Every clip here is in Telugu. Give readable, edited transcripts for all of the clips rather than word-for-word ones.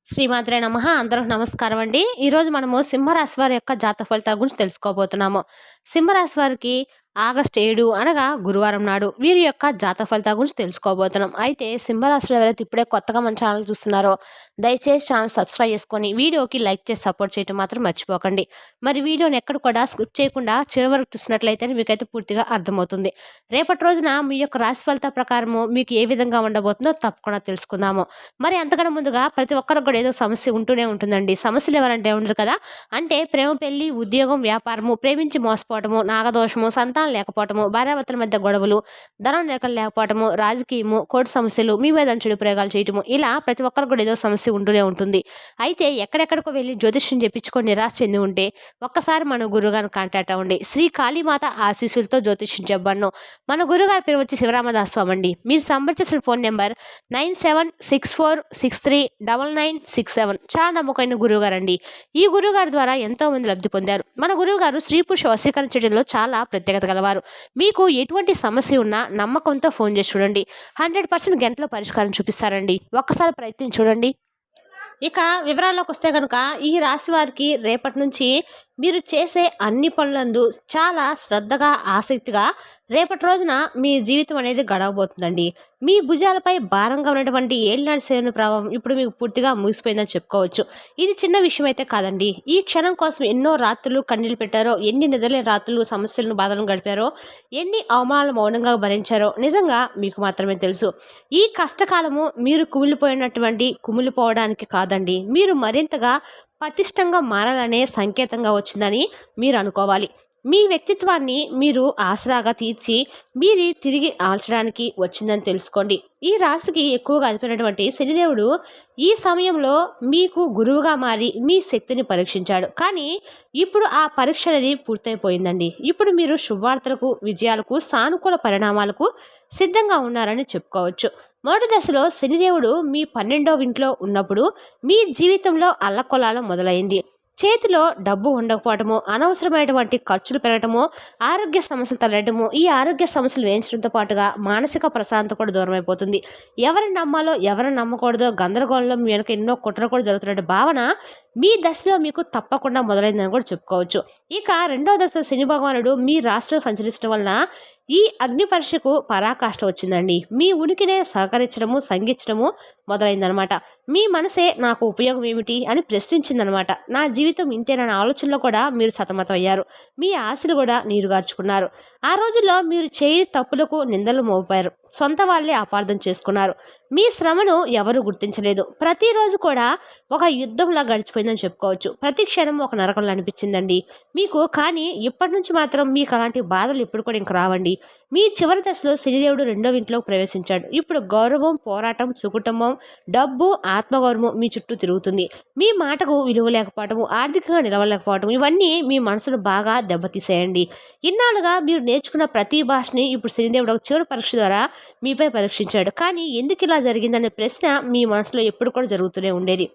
శ్రీమాత్రే నమః. అందరికి నమస్కారం అండి. ఈరోజు మనము సింహరాశి వారి యొక్క జాతక ఫలితాల గురించి తెలుసుకోబోతున్నాము. సింహరాశి వారికి ఆగస్టు 7 అనగా గురువారం నాడు వీరి యొక్క జాతక ఫలితాల గురించి తెలుసుకోబోతున్నాం. అయితే సింహరాశిలో ఎవరైతే ఇప్పుడే కొత్తగా మన ఛానల్ చూస్తున్నారో దయచేసి ఛానల్ సబ్స్క్రైబ్ చేసుకొని వీడియోకి లైక్ చేసి సపోర్ట్ చేయడం మాత్రం మర్చిపోకండి. మరి వీడియోని ఎక్కడ కూడా స్కిప్ చేయకుండా చివరి వరకు చూసినట్లయితే మీకైతే పూర్తిగా అర్థమవుతుంది. రేపటి రోజున మీ యొక్క రాశి ఫలితాల ప్రకారము మీకు ఏ విధంగా ఉండబోతుందో తప్పకుండా తెలుసుకుందాము. మరి అంతకన్నా ముందుగా ప్రతి ఒక్కరికి కూడా ఏదో సమస్య ఉంటూనే ఉంటుందండి. సమస్యలు ఎవరంటే ఉండరు కదా! అంటే ప్రేమ, పెళ్లి, ఉద్యోగం, వ్యాపారము, ప్రేమించి మోసపోవటము, నాగదోషము, సంతానం లేకపోవటము, భార్యాభర్తల మధ్య గొడవలు, ధనం లేకపోవటము, రాజకీయము, కోర్టు సమస్యలు, మీ మీద చెడు ప్రయోగాలు చేయటము, ఇలా ప్రతి ఒక్కరికి కూడా ఏదో సమస్య ఉంటూనే ఉంటుంది. అయితే ఎక్కడెక్కడికో వెళ్ళి జ్యోతిష్యం చెప్పించుకొని నిరాశ చెంది ఉంటే ఒక్కసారి మన గురువుగారిని కాంటాక్ట్ అవ్వండి. శ్రీ కాళీమాత ఆశీస్సులతో జ్యోతిష్యం చెప్పబడను. మన గురుగారి పేరు వచ్చి శివరామదాసు అండి. మీరు సంప్రదించిన ఫోన్ నెంబర్ 9764639967. చాలా నమ్మకమైన గురువుగారండి. ఈ గురువుగారి ద్వారా ఎంతో మంది లబ్ధి పొందారు. మన గురువుగారు స్త్రీ పురుష వశీకరణ చేయడంలో చాలా ప్రత్యేకత గలవారు. మీకు ఎటువంటి సమస్య ఉన్నా నమ్మకంతో ఫోన్ చేసి చూడండి. 100% గంటలో పరిష్కారం చూపిస్తారండి. ఒక్కసారి ప్రయత్నించి చూడండి. ఇక వివరాల్లోకి వస్తే కనుక ఈ రాశి వారికి రేపటి నుంచి మీరు చేసే అన్ని పనులందు చాలా శ్రద్ధగా, ఆసక్తిగా రేపటి రోజున మీ జీవితం అనేది గడవబోతుందండి. మీ భుజాలపై భారంగా ఉన్నటువంటి ఏలినాటి శని ప్రభావం ఇప్పుడు మీకు పూర్తిగా ముగిసిపోయిందని చెప్పుకోవచ్చు. ఇది చిన్న విషయం అయితే కాదండి. ఈ క్షణం కోసం ఎన్నో రాత్రులు కన్నీళ్లు పెట్టారో, ఎన్ని నిద్రలేని రాత్రులు సమస్యలను, బాధలను గడిపారో, ఎన్ని అవమానాలు మౌనంగా భరించారో నిజంగా మీకు మాత్రమే తెలుసు. ఈ కష్టకాలము మీరు కుమిలిపోవడానికి కాదండి, మీరు మరింతగా పటిష్టంగా మారాలనే సంకేతంగా వచ్చిందని మీరు అనుకోవాలి. మీ వ్యక్తిత్వాన్ని మీరు ఆసరాగా తీర్చి మీరు తిరిగి ఆల్చడానికి వచ్చిందని తెలుసుకోండి. ఈ రాశికి ఎక్కువగా అధిపతినటువంటి శనిదేవుడు ఈ సమయంలో మీకు గురువుగా మారి మీ శక్తిని పరీక్షించాడు. కానీ ఇప్పుడు ఆ పరీక్ష అనేది పూర్తయిపోయిందండి. ఇప్పుడు మీరు శుభవార్తలకు, విజయాలకు, సానుకూల పరిణామాలకు సిద్ధంగా ఉన్నారని చెప్పుకోవచ్చు. మొదటి దశలో శనిదేవుడు మీ 12వ ఇంట్లో ఉన్నప్పుడు మీ జీవితంలో అల్లకొల్లాలం మొదలైంది. చేతిలో డబ్బు ఉండకపోవటము, అనవసరమైనటువంటి ఖర్చులు పెరగటము, ఆరోగ్య సమస్యలు తలెట్టము, ఈ ఆరోగ్య సమస్యలు వేయించడంతో పాటుగా మానసిక ప్రశాంతత కూడా దూరం అయిపోతుంది. ఎవరిని నమ్మాలో ఎవరిని నమ్మకూడదో గందరగోళంలో మీ వెనక ఎన్నో కుట్రలు కూడా జరుగుతున్న భావన మీ దశలో మీకు తప్పకుండా మొదలైందని కూడా చెప్పుకోవచ్చు. ఇక రెండవ దశలో శని భగవానుడు మీ రాశిలో సంచరించడం వలన ఈ అగ్ని పరీక్షకు పరాకాష్ట వచ్చిందండి. మీ ఉనికినే సహకరించడము, సంగించడము మొదలైందనమాట. మీ మనసే నాకు ఉపయోగం ఏమిటి అని ప్రశ్నించిందనమాట. నా జీవితం ఇంతేనన్న ఆలోచనలో కూడా మీరు సతమతం అయ్యారు. మీ ఆశలు కూడా నీరుగార్చుకున్నారు. ఆ రోజుల్లో మీరు చేయని తప్పులకు నిందలు మోపారు. సొంత వాళ్ళే అపార్థం చేసుకున్నారు. మీ శ్రమను ఎవరు గుర్తించలేదు. ప్రతిరోజు కూడా ఒక యుద్ధంలా గడిచిపోయిందని చెప్పుకోవచ్చు. ప్రతి క్షణం ఒక నరకంలో అనిపించిందండి మీకు. కానీ ఇప్పటి నుంచి మాత్రం మీకు అలాంటి బాధలు ఇప్పుడు కూడా ఇంక రావండి. మీ చివరి దశలో శనిదేవుడు రెండవ ఇంట్లోకి ప్రవేశించాడు. ఇప్పుడు గౌరవం, పోరాటం, సుకుటుంబం, డబ్బు, ఆత్మగౌరవం మీ చుట్టూ తిరుగుతుంది. మీ మాటకు విలువ లేకపోవటము, ఆర్థికంగా నిలవలేకపోవటం, ఇవన్నీ మీ మనసును బాగా దెబ్బతీసేయండి. ఇన్నాళ్ళుగా మీరు నేర్చుకున్న ప్రతి భాషని ఇప్పుడు శనిదేవుడు ఒక చివరి పరీక్ష ద్వారా మీపై పరీక్షించాడు. కానీ ఎందుకు ఇలా జరిగిందనే ప్రశ్న మీ మనసులో ఎప్పుడు కూడా జరుగుతూనే ఉండేది.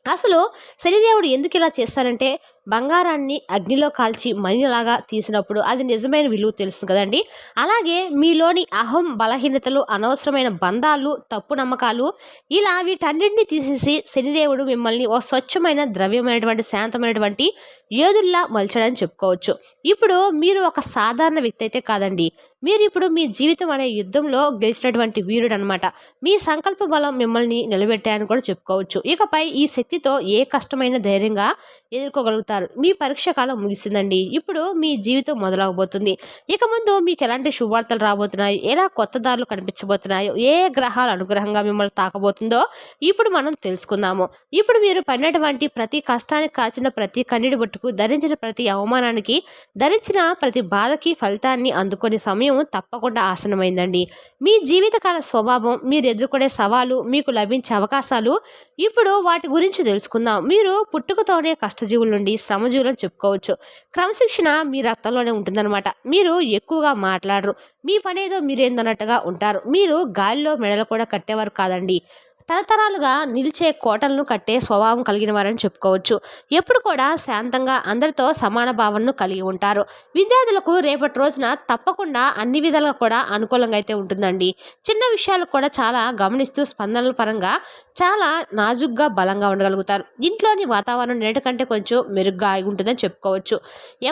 అసలు శనిదేవుడు ఎందుకు ఇలా చేస్తారంటే, బంగారాన్ని అగ్నిలో కాల్చి మణిలాగా తీసినప్పుడు అది నిజమైన విలువ తెలుస్తుంది కదండి. అలాగే మీలోని అహం, బలహీనతలు, అనవసరమైన బంధాలు, తప్పు నమ్మకాలు, ఇలా వీటన్నింటినీ తీసేసి శనిదేవుడు మిమ్మల్ని ఓ స్వచ్ఛమైన, ద్రవ్యమైనటువంటి, శాంతమైనటువంటి యోధుల్లా మలచడని చెప్పుకోవచ్చు. ఇప్పుడు మీరు ఒక సాధారణ వ్యక్తి అయితే కాదండి. మీరు ఇప్పుడు మీ జీవితం అనే యుద్ధంలో గెలిచినటువంటి వీరుడు అనమాట. మీ సంకల్ప బలం మిమ్మల్ని నిలబెట్టాయని కూడా చెప్పుకోవచ్చు. ఇకపై ఈ శక్తితో ఏ కష్టమైన ధైర్యంగా ఎదుర్కోగలుగుతారు. మీ పరీక్ష కాలం ముగిసిందండి. ఇప్పుడు మీ జీవితం మొదలవబోతుంది. ఇక ముందు మీకు ఎలాంటి శుభవార్తలు రాబోతున్నాయి, ఎలా కొత్త దారులు కనిపించబోతున్నాయో, ఏ గ్రహాల అనుగ్రహంగా మిమ్మల్ని తాకబోతుందో ఇప్పుడు మనం తెలుసుకుందాము. ఇప్పుడు మీరు పడినటువంటి ప్రతి కష్టానికి కాచిన ప్రతి కన్నీటి బొట్టుకు, ధరించిన ప్రతి అవమానానికి, ధరించిన ప్రతి బాధకి ఫలితాన్ని అందుకునే సమయం తప్పకుండా ఆసనమైందండి. మీ జీవితకాల స్వభావం, మీరు ఎదుర్కొనే సవాలు, మీకు లభించే అవకాశాలు, ఇప్పుడు వాటి గురించి తెలుసుకుందాం. మీరు పుట్టుకతోనే కష్టజీవుల నుండి శ్రమజీవులను చెప్పుకోవచ్చు. క్రమశిక్షణ మీ రక్తంలోనే ఉంటుందన్నమాట. మీరు ఎక్కువగా మాట్లాడరు. మీ పనేదో మీరేందన్నట్టుగా ఉంటారు. మీరు గాలిలో మెడలు కూడా కట్టేవారు కాదండి. తరతరాలుగా నిలిచే కోటలను కట్టే స్వభావం కలిగిన వారని చెప్పుకోవచ్చు. ఎప్పుడు కూడా శాంతంగా అందరితో సమాన భావనను కలిగి ఉంటారు. విద్యార్థులకు రేపటి రోజున తప్పకుండా అన్ని విధాలుగా కూడా అనుకూలంగా అయితే ఉంటుందండి. చిన్న విషయాలు కూడా చాలా గమనిస్తూ స్పందనల పరంగా చాలా నాజుగ్గా బలంగా ఉండగలుగుతారు. ఇంట్లోని వాతావరణం నేటి కంటే కొంచెం మెరుగ్గా ఆగి ఉంటుందని చెప్పుకోవచ్చు.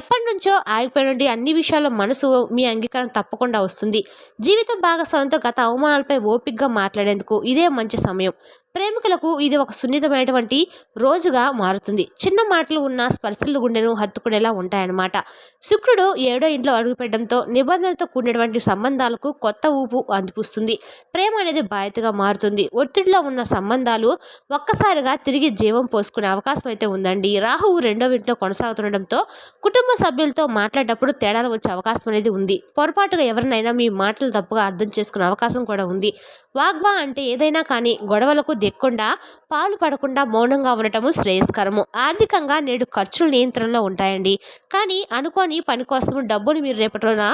ఎప్పటి నుంచో ఆగిపోయినటువంటి అన్ని విషయాల్లో మనసు మీ అంగీకారం తప్పకుండా వస్తుంది. జీవిత భాగస్వామితో గత అవమానాలపై ఓపికగా మాట్లాడేందుకు ఇదే మంచి సమయం. ప్రేమికులకు ఇది ఒక సున్నితమైనటువంటి రోజుగా మారుతుంది. చిన్న మాటలు ఉన్న స్పర్శలు గుండెను హత్తుకునేలా ఉంటాయన్నమాట. శుక్రుడు 7వ ఇంట్లో అడుగుపెట్టడంతో నిబంధనలతో కూడినటువంటి సంబంధాలకు కొత్త ఊపు అందిపుస్తుంది. ప్రేమ అనేది బాధ్యతగా మారుతుంది. ఒత్తిడిలో ఉన్న సంబంధాలు ఒక్కసారిగా తిరిగి జీవం పోసుకునే అవకాశం అయితే ఉందండి. రాహువు 2వ ఇంట్లో కొనసాగుతుండటంతో కుటుంబ సభ్యులతో మాట్లాడేటప్పుడు తేడాలు వచ్చే అవకాశం అనేది ఉంది. పొరపాటుగా ఎవరినైనా మీ మాటలు తప్పుగా అర్థం చేసుకునే అవకాశం కూడా ఉంది. వాగ్వా అంటే ఏదైనా కానీ గొడవలకు దిక్కుండా పాలు పడకుండా మౌనంగా ఉండటము శ్రేయస్కరము. ఆర్థికంగా నేడు ఖర్చులు నియంత్రణలో ఉంటాయండి. కానీ అనుకోని పని కోసం డబ్బుని మీరు రేపటి రోజున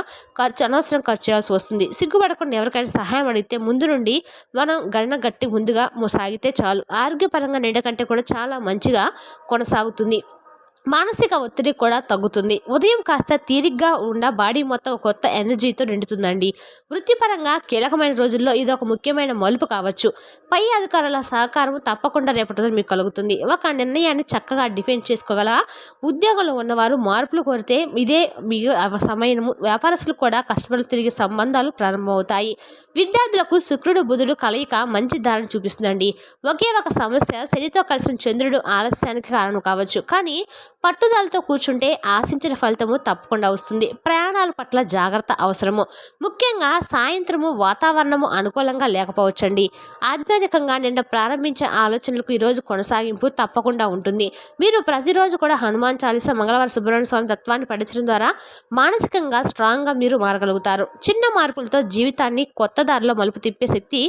అనవసరం ఖర్చు చేయాల్సి వస్తుంది. సిగ్గుపడకుండా ఎవరికైనా సహాయం అడిగితే ముందు నుండి మనం గణన గట్టి ముందుగా సాగితే చాలు. ఆరోగ్యపరంగా నేడు కంటే కూడా చాలా మంచిగా కొనసాగుతుంది. మానసిక ఒత్తిడి కూడా తగ్గుతుంది. ఉదయం కాస్త తీరిగ్గా ఉన్న బాడీ మొత్తం కొత్త ఎనర్జీతో నిండుతుందండి. వృత్తిపరంగా కీలకమైన రోజుల్లో ఇది ఒక ముఖ్యమైన మలుపు కావచ్చు. పై అధికారుల సహకారం తప్పకుండా రేపటి రోజు మీకు కలుగుతుంది. ఒక నిర్ణయాన్ని చక్కగా డిఫెండ్ చేసుకోగల ఉద్యోగంలో ఉన్నవారు మార్పులు కోరితే ఇదే మీ సమయము. వ్యాపారస్తులు కూడా కష్టపడి తిరిగి సంబంధాలు ప్రారంభమవుతాయి. విద్యార్థులకు శుక్రుడు బుధుడు కలయిక మంచి దారిని చూపిస్తుందండి. ఒకే ఒక సమస్య శనితో కలిసిన చంద్రుడు ఆలస్యానికి కారణం కావచ్చు. కానీ పట్టుదలతో కూర్చుంటే ఆశించిన ఫలితము తప్పకుండా వస్తుంది. ప్రయాణాల పట్ల జాగ్రత్త అవసరము. ముఖ్యంగా సాయంత్రము వాతావరణము అనుకూలంగా లేకపోవచ్చండి. ఆధ్యాత్మికంగా నిన్న ప్రారంభించే ఆలోచనలకు ఈరోజు కొనసాగింపు తప్పకుండా ఉంటుంది. మీరు ప్రతిరోజు కూడా హనుమాన్ చాలీస, మంగళవారం సుబ్రహ్మణ్య స్వామి తత్వాన్ని పఠించడం ద్వారా మానసికంగా స్ట్రాంగ్గా మీరు మారగలుగుతారు. చిన్న మార్పులతో జీవితాన్ని కొత్త దారిలో మలుపు తిప్పే శక్తి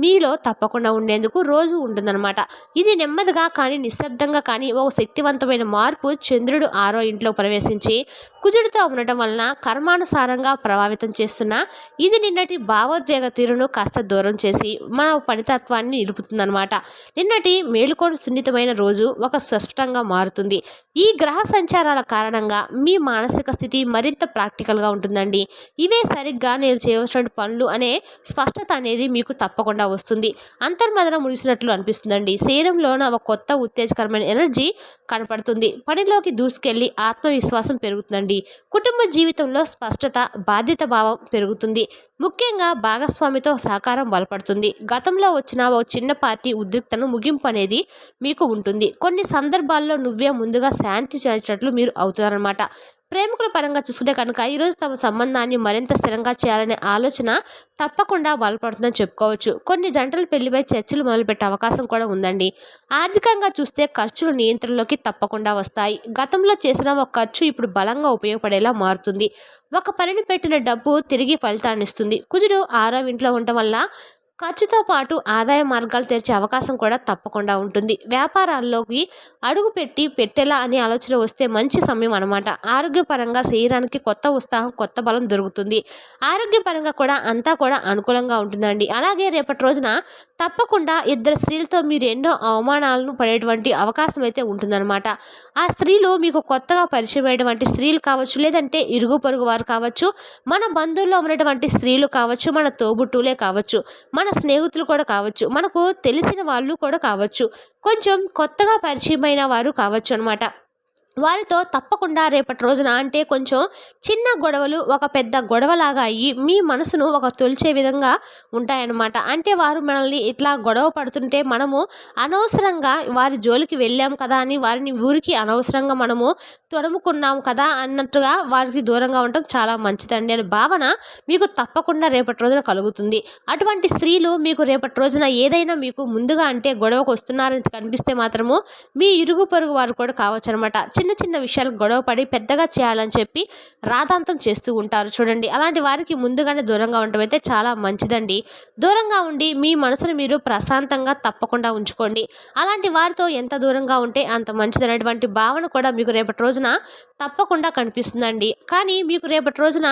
మీలో తప్పకుండా ఉండేందుకు రోజు ఉంటుందన్నమాట. ఇది నెమ్మదిగా కానీ నిశ్శబ్దంగా కానీ ఒక శక్తివంతమైన మార్పు. చంద్రుడు 6వ ఇంట్లో ప్రవేశించి కుజుడితో ఉండటం వలన కర్మానుసారంగా ప్రభావితం చేస్తున్న ఇది నిన్నటి భావోద్వేగ తీరును కాస్త దూరం చేసి మన పనితత్వాన్ని నిలుపుతుందన్నమాట. నిన్నటి మేలుకోడు సున్నితమైన రోజు ఒక స్పష్టంగా మారుతుంది. ఈ గ్రహ సంచారాల కారణంగా మీ మానసిక స్థితి మరింత ప్రాక్టికల్గా ఉంటుందండి. ఇవే సరిగ్గా నేను చేయవలసిన పనులు అనే స్పష్టత అనేది మీకు తప్పకుండా వస్తుంది. అంతర్మదన ముగిసినట్లు అనిపిస్తుందండి. శరీరంలోన ఒక కొత్త ఉత్తేజకరమైన ఎనర్జీ కనపడుతుంది. పనిలోకి దూసుకెళ్లి ఆత్మవిశ్వాసం పెరుగుతుందండి. కుటుంబ జీవితంలో స్పష్టత, బాధ్యత భావం పెరుగుతుంది. ముఖ్యంగా భాగస్వామితో సహకారం బలపడుతుంది. గతంలో వచ్చిన ఓ చిన్నపాటి ఉద్రిక్తను ముగింపు అనేది మీకు ఉంటుంది. కొన్ని సందర్భాల్లో నువ్వే ముందుగా శాంతి చేర్చినట్లు మీరు అవుతారన్నమాట. ప్రేమికుల పరంగా చూసుకుంటే కనుక ఈరోజు తమ సంబంధాన్ని మరింత స్థిరంగా చేయాలనే ఆలోచన తప్పకుండా బలపడుతుందని చెప్పుకోవచ్చు. కొన్ని జంటలు పెళ్లిపై చర్చలు మొదలుపెట్టే అవకాశం కూడా ఉందండి. ఆర్థికంగా చూస్తే ఖర్చులు నియంత్రణలోకి తప్పకుండా వస్తాయి. గతంలో చేసిన ఒక ఖర్చు ఇప్పుడు బలంగా ఉపయోగపడేలా మారుతుంది. ఒక పనిని పెట్టిన డబ్బు తిరిగి ఫలితాన్ని ఇస్తుంది. కుజుడు 6వ ఇంట్లో ఉండటం వల్ల ఖర్చుతో పాటు ఆదాయ మార్గాలు తెరిచే అవకాశం కూడా తప్పకుండా ఉంటుంది. వ్యాపారాల్లోకి అడుగు పెట్టేలా అనే ఆలోచన వస్తే మంచి సమయం అన్నమాట. ఆరోగ్యపరంగా శరీరానికి కొత్త ఉత్సాహం, కొత్త బలం దొరుకుతుంది. ఆరోగ్యపరంగా కూడా అంతా కూడా అనుకూలంగా ఉంటుందండి. అలాగే రేపటి రోజున తప్పకుండా ఇద్దరు స్త్రీలతో మీరు ఎన్నో అవమానాలను పడేటువంటి అవకాశం అయితే ఉంటుందన్నమాట. ఆ స్త్రీలు మీకు కొత్తగా పరిచయం అయ్యేటువంటి స్త్రీలు కావచ్చు, లేదంటే ఇరుగు పొరుగు వారు కావచ్చు, మన బంధువుల్లో ఉన్నటువంటి స్త్రీలు కావచ్చు, మన తోబుట్టులే కావచ్చు, మన స్నేహితులు కూడా కావచ్చు, మనకు తెలిసిన వాళ్ళు కూడా కావచ్చు, కొంచెం కొత్తగా పరిచయమైన వారు కావచ్చు అనమాట. వారితో తప్పకుండా రేపటి రోజున అంటే కొంచెం చిన్న గొడవలు ఒక పెద్ద గొడవలాగా అయ్యి మీ మనసును ఒక తొలిచే విధంగా ఉంటాయన్నమాట. అంటే వారు మనల్ని ఇట్లా గొడవ పడుతుంటే మనము అనవసరంగా వారి జోలికి వెళ్ళాం కదా అని వారిని ఊరికి అనవసరంగా మనము తొడుముకున్నాం కదా అన్నట్టుగా వారికి దూరంగా ఉండటం చాలా మంచిదండి అనే భావన మీకు తప్పకుండా రేపటి రోజున కలుగుతుంది. అటువంటి స్త్రీలు మీకు రేపటి రోజున ఏదైనా మీకు ముందుగా అంటే గొడవకు వస్తున్నారని కనిపిస్తే మాత్రము మీ ఇరుగు పొరుగు వారు కూడా కావచ్చు అనమాట. చిన్న చిన్న విషయాలకు గొడవ పడి పెద్దగా చేయాలని చెప్పి రాధాంతం చేస్తూ ఉంటారు చూడండి. అలాంటి వారికి ముందుగానే దూరంగా ఉండటం అయితే చాలా మంచిదండి. దూరంగా ఉండి మీ మనసును మీరు ప్రశాంతంగా తప్పకుండా ఉంచుకోండి. అలాంటి వారితో ఎంత దూరంగా ఉంటే అంత మంచిదనేటువంటి భావన కూడా మీకు రేపటి రోజున తప్పకుండా కనిపిస్తుందండి. కానీ మీకు రేపటి రోజున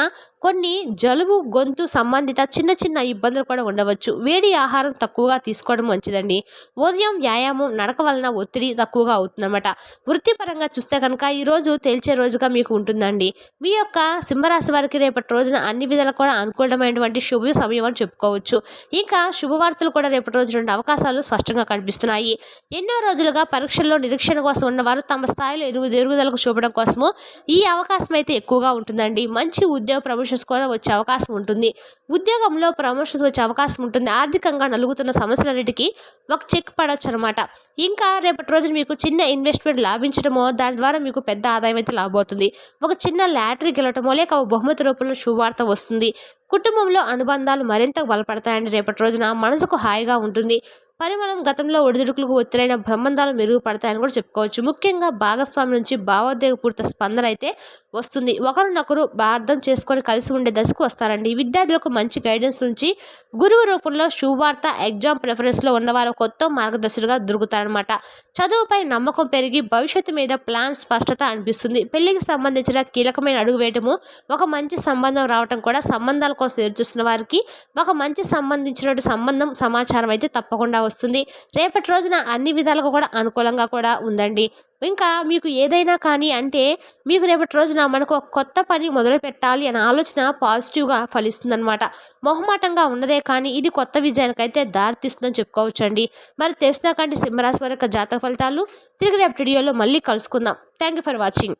కొన్ని జలుబు, గొంతు సంబంధిత చిన్న చిన్న ఇబ్బందులు కూడా ఉండవచ్చు. వేడి ఆహారం తక్కువగా తీసుకోవడం మంచిదండి. ఉదయం వ్యాయామం, నడక వలన ఒత్తిడి తక్కువగా అవుతుందన్నమాట. వృత్తిపరంగా చూస్తే కనుక ఈరోజు తేల్చే రోజుగా మీకు ఉంటుందండి. మీ యొక్క సింహరాశి వారికి రేపటి రోజున అన్ని విధాలా కూడా అనుకూలమైనటువంటి శుభ సమయం అని చెప్పుకోవచ్చు. ఇంకా శుభవార్తలు కూడా రేపటి రోజు 2 అవకాశాలు స్పష్టంగా కనిపిస్తున్నాయి. ఎన్నో రోజులుగా పరీక్షల్లో నిరీక్షణ కోసం ఉన్నవారు తమ స్థాయిలో ఎదుగుదలకు చూపడం కోసము ఈ అవకాశం అయితే ఎక్కువగా ఉంటుందండి. మంచి ఉద్యోగ ప్రమోషన్స్ కూడా వచ్చే అవకాశం ఉంటుంది. ఉద్యోగంలో ప్రమోషన్స్ వచ్చే అవకాశం ఉంటుంది. ఆర్థికంగా నలుగుతున్న సమస్యలన్నిటికీ ఒక చెక్ పడొచ్చు అనమాట. ఇంకా రేపటి రోజున మీకు చిన్న ఇన్వెస్ట్మెంట్ లాభించడమో, దాని ద్వారా మీకు పెద్ద ఆదాయం అయితే లాభమవుతుంది. ఒక చిన్న లాటరీ గెలవటమో, లేక ఒక బహుమతి రూపంలో శుభవార్త వస్తుంది. కుటుంబంలో అనుబంధాలు మరింత బలపడతాయండి. రేపటి రోజున మనసుకు హాయిగా ఉంటుంది. పరిమళం గతంలో ఒడిదుడుకులకు ఒత్తిడైన సంబంధాలు మెరుగుపడతాయని కూడా చెప్పుకోవచ్చు. ముఖ్యంగా భాగస్వామి నుంచి భావోద్వేగపూరిత స్పందన అయితే వస్తుంది. ఒకరినొకరు అర్థం చేసుకొని కలిసి ఉండే దశకు వస్తారండి. విద్యార్థులకు మంచి గైడెన్స్ నుంచి గురువు రూపంలో శుభవార్త, ఎగ్జామ్ ప్రిఫరెన్స్లో ఉన్నవారు కొత్త మార్గదర్శులుగా దొరుకుతారనమాట. చదువుపై నమ్మకం పెరిగి భవిష్యత్తు మీద ప్లాన్ స్పష్టత అనిపిస్తుంది. పెళ్లికి సంబంధించిన కీలకమైన అడుగు వేయటము, ఒక మంచి సంబంధం రావటం కూడా సంబంధాల కోసం ఎదురుచూస్తున్న వారికి ఒక మంచి సంబంధం సమాచారం అయితే తప్పకుండా వస్తుంది. రేపటి రోజున అన్ని విధాలుగా కూడా అనుకూలంగా కూడా ఉందండి. ఇంకా మీకు ఏదైనా కానీ అంటే మీకు రేపటి రోజున మనకు ఒక కొత్త పని మొదలు పెట్టాలి అనే ఆలోచన పాజిటివ్గా ఫలిస్తుందనమాట. మొహమాటంగా ఉన్నదే కానీ ఇది కొత్త విజయానికైతే దారితీస్తుందని చెప్పుకోవచ్చండి. మరి తెలిసిన కంటే సింహరాశి వారి యొక్క జాతక ఫలితాలు తిరిగి రేపటి వీడియోలో మళ్ళీ కలుసుకుందాం. Thank you for watching.